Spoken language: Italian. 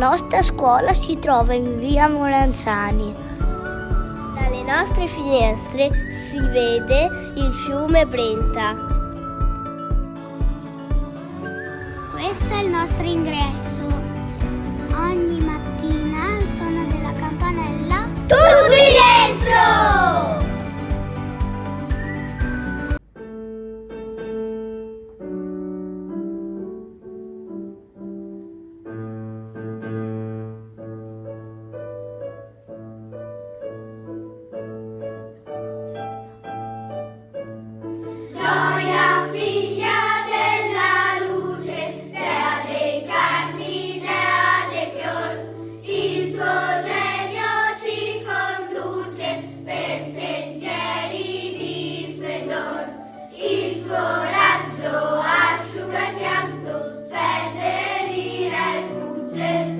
nostra scuola si trova in via Moranzani. Dalle nostre finestre si vede il fiume Brenta. Questo è il nostro ingresso. Ogni mattina al suono della campanella tu qui dentro! Gioia, figlia della luce, dea dei carmi, dea dei fior, il tuo genio ci conduce per sentieri di splendor. Il coraggio asciuga il pianto, sperde l'ira e fugge il